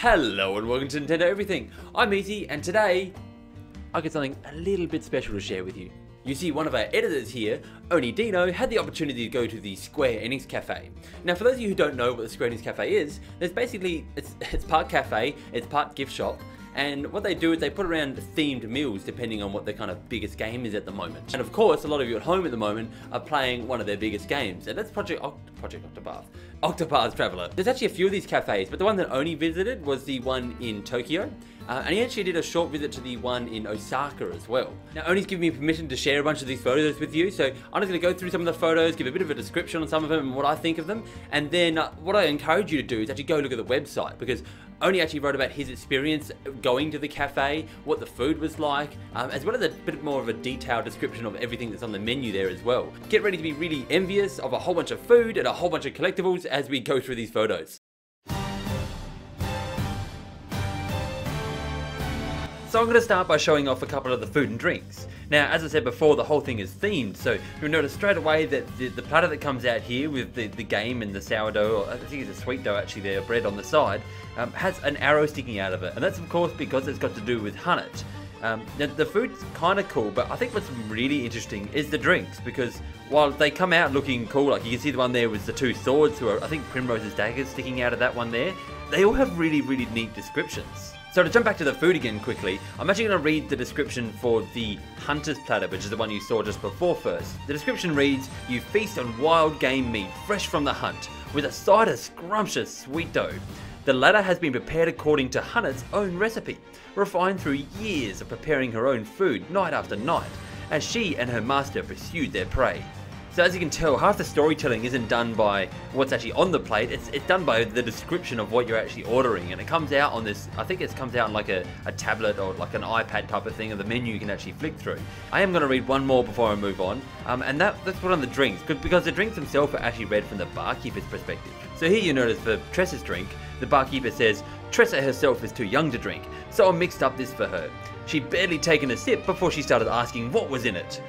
Hello and welcome to Nintendo Everything. I'm Easy and today I got something a little bit special to share with you. You see, one of our editors here, Oni Dino, had the opportunity to go to the Square Enix Café. Now for those of you who don't know what the Square Enix Café is, there's basically, it's part cafe, it's part gift shop, and what they do is they put around themed meals depending on what their kind of biggest game is at the moment. And of course, a lot of you at home at the moment are playing one of their biggest games, and that's Project Octopath. Octopath Traveler. There's actually a few of these cafes, but the one that Oni visited was the one in Tokyo. And he actually did a short visit to the one in Osaka as well. Now, Oni's given me permission to share a bunch of these photos with you, so I'm just going to go through some of the photos, give a bit of a description on some of them and what I think of them, and then what I encourage you to do is actually go look at the website, because Oni actually wrote about his experience going to the cafe, what the food was like, as well as a bit more of a detailed description of everything that's on the menu there as well. Get ready to be really envious of a whole bunch of food and a whole bunch of collectibles as we go through these photos. So I'm going to start by showing off a couple of the food and drinks. Now, as I said before, the whole thing is themed, so you'll notice straight away that the platter that comes out here with the game and the sourdough, or I think it's a sweet dough actually there, bread on the side, has an arrow sticking out of it, and that's of course because it's got to do with Kaanit. Now, the food's kind of cool, but I think what's really interesting is the drinks, because while they come out looking cool, like you can see the one there with the two swords, who are I think PRIMROSE's daggers sticking out of that one there, they all have really neat descriptions. So to jump back to the food again quickly, I'm actually going to read the description for the Hunter's Platter, which is the one you saw just before first. The description reads, "You feast on wild game meat fresh from the hunt, with a side of scrumptious sweet dough. The latter has been prepared according to Kaanit's own recipe, refined through years of preparing her own food night after night, as she and her master pursued their prey." So as you can tell, half the storytelling isn't done by what's actually on the plate, it's done by the description of what you're actually ordering, and it comes out on this, I think it comes out on like a tablet or like an iPad type of thing, and the menu you can actually flick through. I am going to read one more before I move on, and that's one on the drinks, because the drinks themselves are actually read from the barkeeper's perspective. So here you notice for TRESSA's drink, the barkeeper says, "TRESSA herself is too young to drink, so I mixed up this for her. She'd barely taken a sip before she started asking what was in it,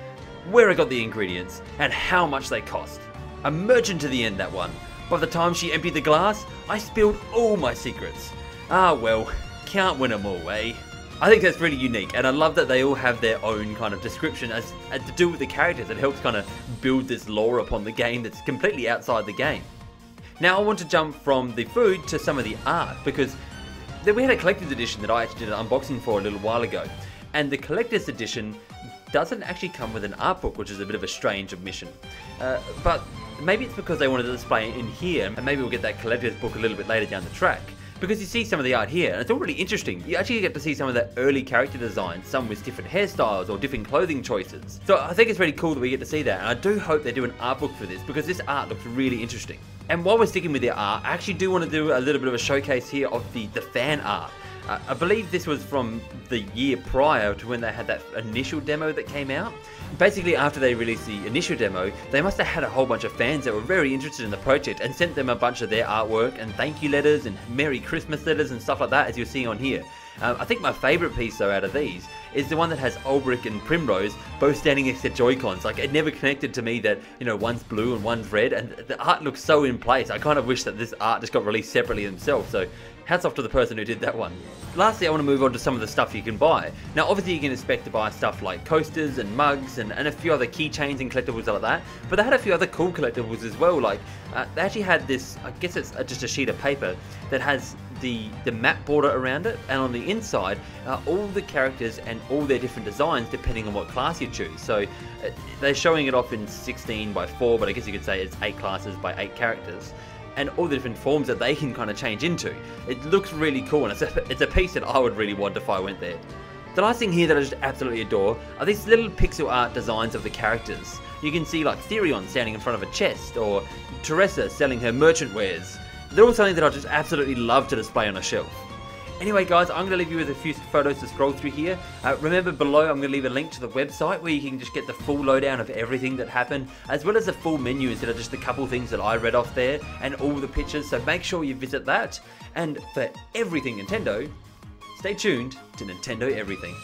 where I got the ingredients, and how much they cost. A merchant to the end, that one. By the time she emptied the glass, I spilled all my secrets. Ah well, can't win them all, eh?" I think that's really unique, and I love that they all have their own kind of description as to do with the characters. It helps kind of build this lore upon the game that's completely outside the game. Now I want to jump from the food to some of the art, because we had a collector's edition that I actually did an unboxing for a little while ago, and the collector's edition doesn't actually come with an art book, which is a bit of a strange omission. But maybe it's because they wanted to display it in here, and maybe we'll get that collector's book a little bit later down the track. Because you see some of the art here, and it's all really interesting. You actually get to see some of the early character designs, some with different hairstyles or different clothing choices. So I think it's really cool that we get to see that, and I do hope they do an art book for this, because this art looks really interesting. And while we're sticking with the art, I actually do want to do a little bit of a showcase here of the fan art. I believe this was from the year prior to when they had that initial demo that came out. Basically, after they released the initial demo, they must have had a whole bunch of fans that were very interested in the project and sent them a bunch of their artwork and thank you letters and Merry Christmas letters and stuff like that, as you're seeing on here. I think my favourite piece though out of these is the one that has Ulbrich and Primrose both standing next to Joy-Cons. Like, it never connected to me that, you know, one's blue and one's red, and the art looks so in place. I kind of wish that this art just got released separately themselves, so hats off to the person who did that one. Lastly, I want to move on to some of the stuff you can buy. Now obviously you can expect to buy stuff like coasters and mugs and a few other keychains and collectibles like that, but they had a few other cool collectibles as well. Like they actually had this, I guess it's just a sheet of paper that has the map border around it, and on the inside all the characters and all their different designs depending on what class you choose. So they're showing it off in 16:4, but I guess you could say it's 8 classes by 8 characters, and all the different forms that they can kind of change into. It looks really cool, and it's a piece that I would really want if I went there. The last thing here that I just absolutely adore are these little pixel art designs of the characters. You can see like Therion standing in front of a chest, or TRESSA selling her merchant wares. They're all something that I just absolutely love to display on a shelf. Anyway guys, I'm going to leave you with a few photos to scroll through here. Remember below I'm going to leave a link to the website where you can just get the full lowdown of everything that happened, as well as the full menu instead of just a couple things that I read off there, and all the pictures, so make sure you visit that. And for everything Nintendo, stay tuned to Nintendo Everything.